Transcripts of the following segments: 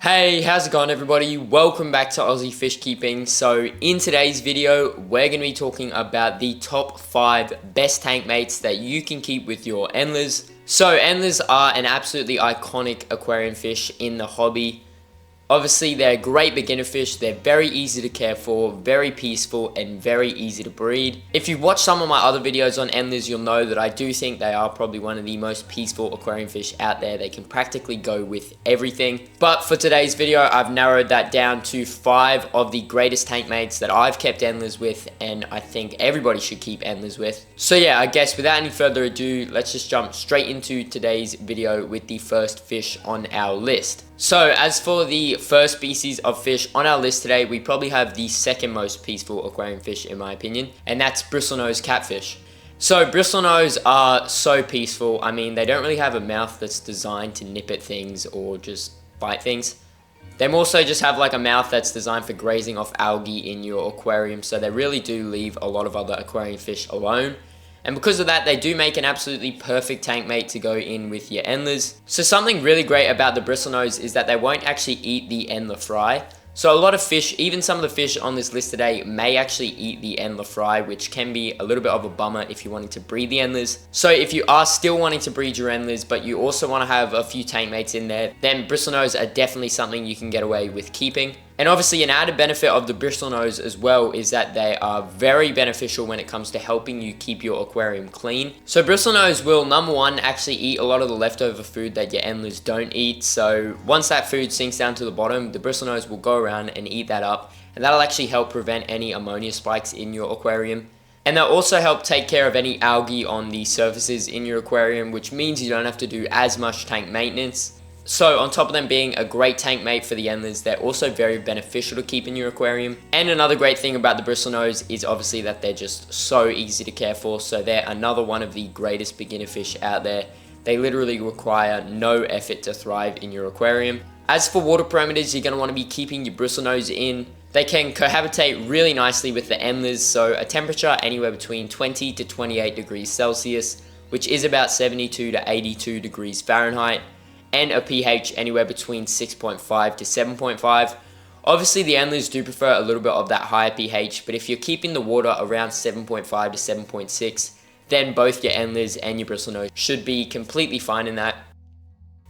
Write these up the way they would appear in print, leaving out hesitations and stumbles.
Hey, how's it going everybody? Welcome back to Aussie Fish Keeping. So in today's video, we're going to be talking about the top 5 best tank mates that you can keep with your Endlers. So Endlers are an absolutely iconic aquarium fish in the hobby. Obviously, they're great beginner fish, they're very easy to care for, very peaceful, and very easy to breed. If you've watched some of my other videos on Endlers, you'll know that I do think they are probably one of the most peaceful aquarium fish out there. They can practically go with everything. But for today's video, I've narrowed that down to 5 of the greatest tank mates that I've kept Endlers with, and I think everybody should keep Endlers with. So yeah, I guess without any further ado, let's just jump straight into today's video with the first fish on our list. So as for the first species of fish on our list today, we probably have the second most peaceful aquarium fish in my opinion, and that's Bristlenose Catfish. So Bristlenose are so peaceful. I mean, they don't really have a mouth that's designed to nip at things or just bite things. They more so just have like a mouth that's designed for grazing off algae in your aquarium, so they really do leave a lot of other aquarium fish alone. And because of that, they do make an absolutely perfect tank mate to go in with your Endlers. So something really great about the Bristlenose is that they won't actually eat the Endler fry. So a lot of fish, even some of the fish on this list today, may actually eat the Endler fry, which can be a little bit of a bummer if you're wanting to breed the Endlers. So if you are still wanting to breed your Endlers, but you also want to have a few tank mates in there, then Bristlenose are definitely something you can get away with keeping. And obviously an added benefit of the Bristlenose as well is that they are very beneficial when it comes to helping you keep your aquarium clean. So Bristlenose will, number one, actually eat a lot of the leftover food that your Endlers don't eat. So once that food sinks down to the bottom, the Bristlenose will go around and eat that up. And that'll actually help prevent any ammonia spikes in your aquarium. And they'll also help take care of any algae on the surfaces in your aquarium, which means you don't have to do as much tank maintenance. So on top of them being a great tank mate for the Endlers, they're also very beneficial to keep in your aquarium. And another great thing about the Bristlenose is obviously that they're just so easy to care for. So they're another one of the greatest beginner fish out there. They literally require no effort to thrive in your aquarium. As for water parameters, you're going to want to be keeping your Bristlenose in. They can cohabitate really nicely with the Endlers, so a temperature anywhere between 20 to 28 degrees Celsius, which is about 72 to 82 degrees Fahrenheit. And a pH anywhere between 6.5 to 7.5. Obviously the Endlers do prefer a little bit of that higher pH, but if you're keeping the water around 7.5 to 7.6, then both your Endlers and your Bristlenose should be completely fine in that.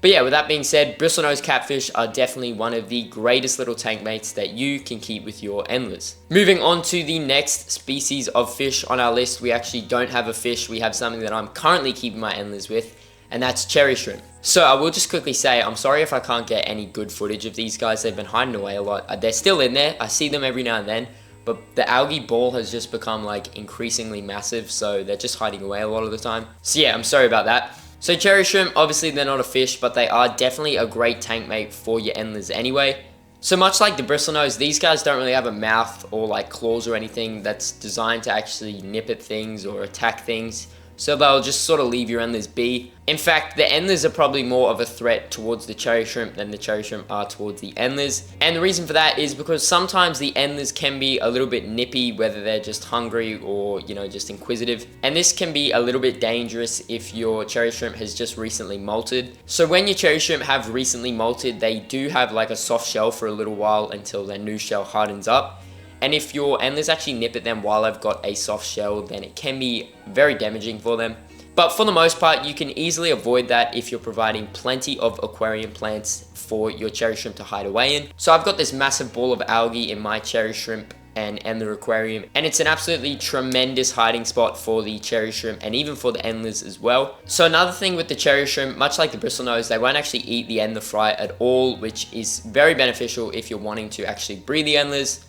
But yeah, with that being said, Bristlenose Catfish are definitely one of the greatest little tank mates that you can keep with your Endlers. Moving on to the next species of fish on our list, we actually don't have a fish, we have something that I'm currently keeping my Endlers with, and that's cherry shrimp. So I will just quickly say, I'm sorry if I can't get any good footage of these guys. They've been hiding away a lot. They're still in there. I see them every now and then, but the algae ball has just become like increasingly massive, so they're just hiding away a lot of the time. So yeah, I'm sorry about that. So cherry shrimp, obviously they're not a fish, but they are definitely a great tank mate for your Endlers anyway. So much like the Bristlenose, these guys don't really have a mouth or like claws or anything that's designed to actually nip at things or attack things. So they'll just sort of leave your Endlers be. In fact, the Endlers are probably more of a threat towards the cherry shrimp than the cherry shrimp are towards the Endlers. And the reason for that is because sometimes the Endlers can be a little bit nippy, whether they're just hungry or, you know, just inquisitive. And this can be a little bit dangerous if your cherry shrimp has just recently molted. So when your cherry shrimp have recently molted, they do have like a soft shell for a little while until their new shell hardens up. And if your Endlers actually nip at them while they've got a soft shell, then it can be very damaging for them. But for the most part, you can easily avoid that if you're providing plenty of aquarium plants for your cherry shrimp to hide away in. So I've got this massive ball of algae in my cherry shrimp and Endler aquarium, and it's an absolutely tremendous hiding spot for the cherry shrimp and even for the Endlers as well. So another thing with the cherry shrimp, much like the Bristlenose, they won't actually eat the Endler fry at all, which is very beneficial if you're wanting to actually breed the Endlers.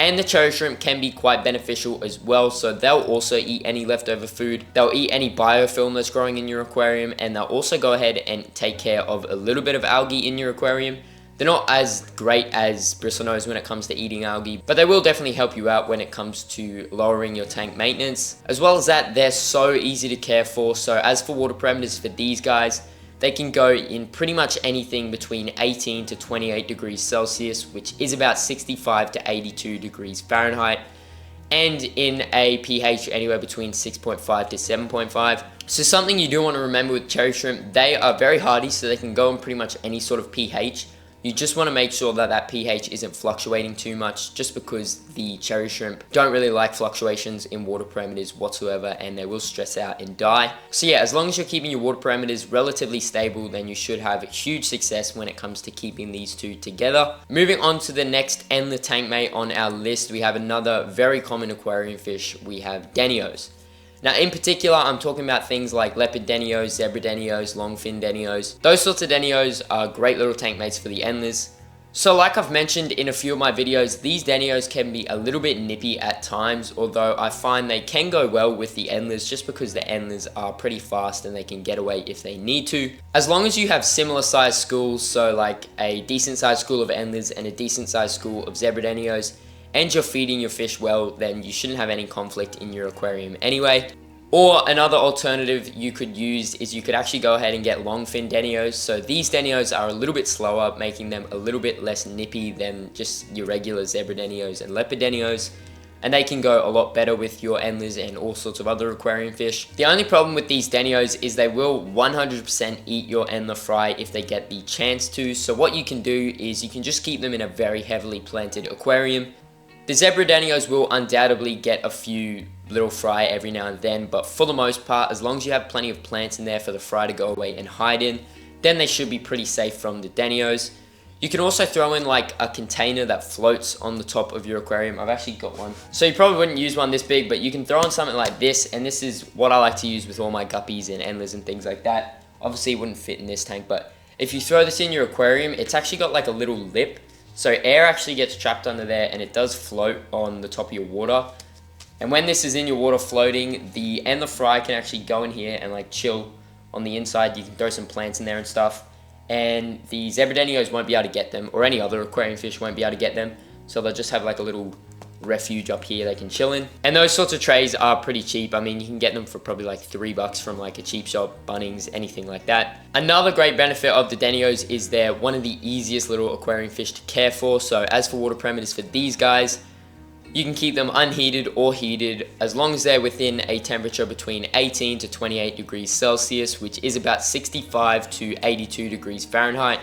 And the cherry shrimp can be quite beneficial as well, so they'll also eat any leftover food, they'll eat any biofilm that's growing in your aquarium, and they'll also go ahead and take care of a little bit of algae in your aquarium. They're not as great as Bristlenose when it comes to eating algae, but they will definitely help you out when it comes to lowering your tank maintenance. As well as that, they're so easy to care for, so as for water parameters for these guys, they can go in pretty much anything between 18 to 28 degrees Celsius, which is about 65 to 82 degrees Fahrenheit, and in a pH anywhere between 6.5 to 7.5. So something you do want to remember with cherry shrimp, they are very hardy, so they can go in pretty much any sort of pH. You just want to make sure that that pH isn't fluctuating too much, just because the cherry shrimp don't really like fluctuations in water parameters whatsoever, and they will stress out and die. So yeah, as long as you're keeping your water parameters relatively stable, then you should have huge success when it comes to keeping these two together. Moving on to the next Endler tank mate on our list, we have another very common aquarium fish. We have Danos. Now in particular, I'm talking about things like leopard Danos, zebra Danos, longfin Danos. Those sorts of Danos are great little tank mates for the Endlers. So like I've mentioned in a few of my videos, these Danos can be a little bit nippy at times, although I find they can go well with the Endlers just because the Endlers are pretty fast and they can get away if they need to. As long as you have similar sized schools, so like a decent sized school of Endlers and a decent sized school of zebra Danos, and you're feeding your fish well, then you shouldn't have any conflict in your aquarium anyway. Or another alternative you could use is you could actually go ahead and get longfin Danos. So these Danos are a little bit slower, making them a little bit less nippy than just your regular zebra Danos and leopard Danos. And they can go a lot better with your Endlers and all sorts of other aquarium fish. The only problem with these Danos is they will 100% eat your Endler fry if they get the chance to. So what you can do is you can just keep them in a very heavily planted aquarium. The zebra Danos will undoubtedly get a few little fry every now and then, but for the most part, as long as you have plenty of plants in there for the fry to go away and hide in, then they should be pretty safe from the Danos. You can also throw in like a container that floats on the top of your aquarium. I've actually got one. So you probably wouldn't use one this big, but you can throw in something like this, and this is what I like to use with all my guppies and Endlers and things like that. Obviously it wouldn't fit in this tank, but if you throw this in your aquarium, it's actually got like a little lip. So air actually gets trapped under there and it does float on the top of your water. And when this is in your water floating, the Endler fry can actually go in here and like chill on the inside. You can throw some plants in there and stuff. And the zebra Danos won't be able to get them, or any other aquarium fish won't be able to get them. So they'll just have like a little refuge up here they can chill in. And those sorts of trays are pretty cheap. I mean, you can get them for probably like $3 from like a cheap shop, Bunnings, anything like that. Another great benefit of the Danos is they're one of the easiest little aquarium fish to care for. So as for water parameters for these guys, you can keep them unheated or heated as long as they're within a temperature between 18 to 28 degrees Celsius, which is about 65 to 82 degrees Fahrenheit.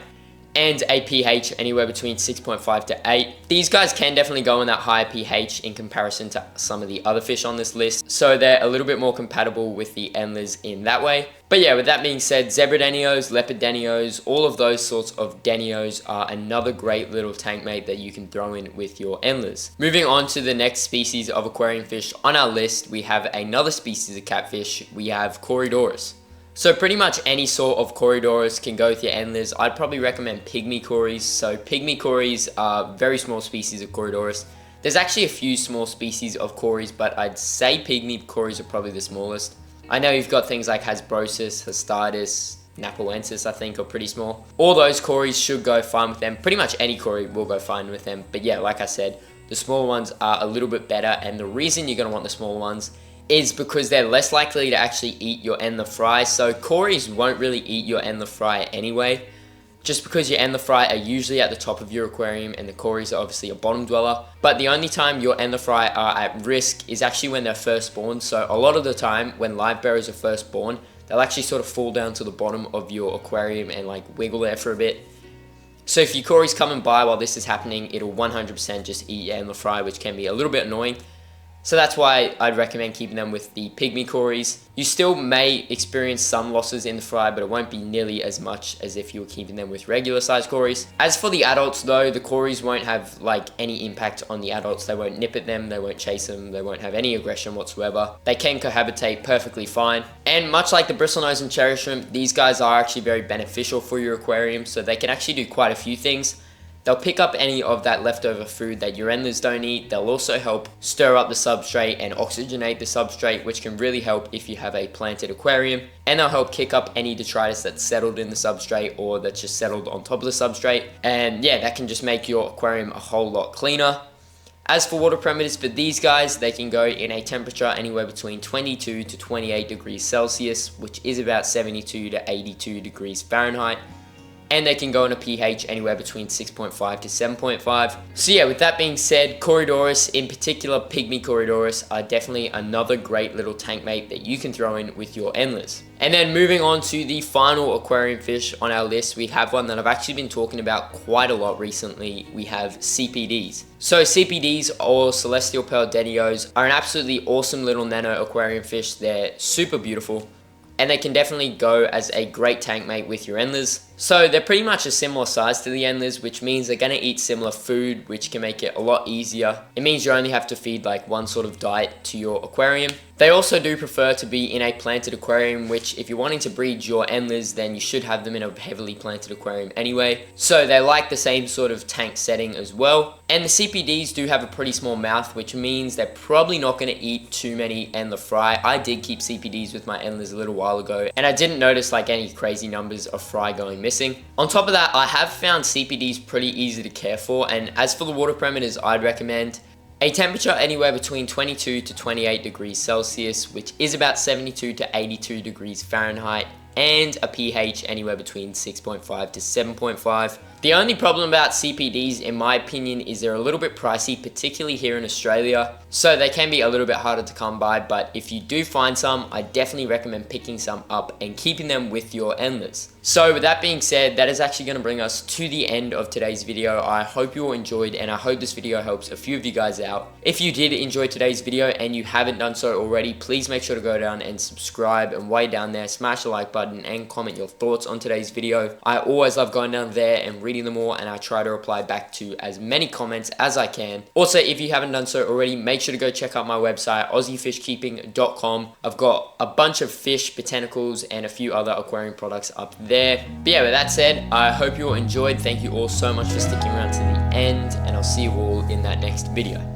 And a pH anywhere between 6.5 to 8. These guys can definitely go in that higher pH in comparison to some of the other fish on this list, so they're a little bit more compatible with the Endlers in that way. But yeah, with that being said, zebra Danos, leopard Danos, all of those sorts of Danos are another great little tank mate that you can throw in with your Endlers. Moving on to the next species of aquarium fish on our list, we have another species of catfish. We have Corydoras. So pretty much any sort of Corydoras can go with your Endlers. I'd probably recommend pygmy Corys. So pygmy Corys are very small species of Corydoras. There's actually a few small species of Corys, but I'd say pygmy Corys are probably the smallest. I know you've got things like Hasbrosus, Hastardus, Napoensis, I think, are pretty small. All those Corys should go fine with them. Pretty much any Cory will go fine with them. But yeah, like I said, the smaller ones are a little bit better. And the reason you're going to want the smaller ones is because they're less likely to actually eat your Endler fry. So Corys won't really eat your Endler fry anyway, just because your Endler fry are usually at the top of your aquarium and the Corys are obviously a bottom dweller. But the only time your Endler fry are at risk is actually when they're first born. So a lot of the time when Livebearers are first born, they'll actually sort of fall down to the bottom of your aquarium and like wiggle there for a bit. So if your Corys coming by while this is happening, it'll 100% just eat your Endler fry, which can be a little bit annoying. So that's why I'd recommend keeping them with the pygmy Corys. You still may experience some losses in the fry, but it won't be nearly as much as if you were keeping them with regular size Corys. As for the adults though, the Corys won't have like any impact on the adults. They won't nip at them, they won't chase them, they won't have any aggression whatsoever. They can cohabitate perfectly fine. And much like the bristlenose and cherry shrimp, these guys are actually very beneficial for your aquarium, so they can actually do quite a few things. They'll pick up any of that leftover food that your Endlers don't eat. They'll also help stir up the substrate and oxygenate the substrate, which can really help if you have a planted aquarium. And they'll help kick up any detritus that's settled in the substrate or that's just settled on top of the substrate. And yeah, that can just make your aquarium a whole lot cleaner. As for water parameters for these guys, they can go in a temperature anywhere between 22 to 28 degrees Celsius, which is about 72 to 82 degrees Fahrenheit. and they can go on a pH anywhere between 6.5 to 7.5. So yeah, with that being said, Corydoras, in particular Pygmy Corydoras, are definitely another great little tank mate that you can throw in with your Endlers. And then moving on to the final aquarium fish on our list, we have one that I've actually been talking about quite a lot recently. We have CPDs. So CPDs, or Celestial Pearl Denios, are an absolutely awesome little nano aquarium fish. They're super beautiful, and they can definitely go as a great tank mate with your Endlers. So they're pretty much a similar size to the Endlers, which means they're going to eat similar food, which can make it a lot easier. It means you only have to feed like one sort of diet to your aquarium. They also do prefer to be in a planted aquarium, which if you're wanting to breed your Endlers, then you should have them in a heavily planted aquarium anyway. So they like the same sort of tank setting as well. And the CPDs do have a pretty small mouth, which means they're probably not going to eat too many Endler fry. I did keep CPDs with my Endlers a little while ago, and I didn't notice like any crazy numbers of fry going missing. On top of that, I have found CPDs pretty easy to care for, and as for the water parameters, I'd recommend a temperature anywhere between 22 to 28 degrees Celsius, which is about 72 to 82 degrees Fahrenheit, and a pH anywhere between 6.5 to 7.5. The only problem about CPDs, in my opinion, is they're a little bit pricey, particularly here in Australia. So they can be a little bit harder to come by, but if you do find some, I definitely recommend picking some up and keeping them with your Endlers. So with that being said, that is actually going to bring us to the end of today's video. I hope you all enjoyed, and I hope this video helps a few of you guys out. If you did enjoy today's video and you haven't done so already, please make sure to go down and subscribe, and while you're down there, smash the like button and comment your thoughts on today's video. I always love going down there and reading them all, and I try to reply back to as many comments as I can. Also, if you haven't done so already, make sure to go check out my website, aussiefishkeeping.com. I've got a bunch of fish, botanicals, and a few other aquarium products up there. But yeah, with that said, I hope you all enjoyed. Thank you all so much for sticking around to the end, and I'll see you all in that next video.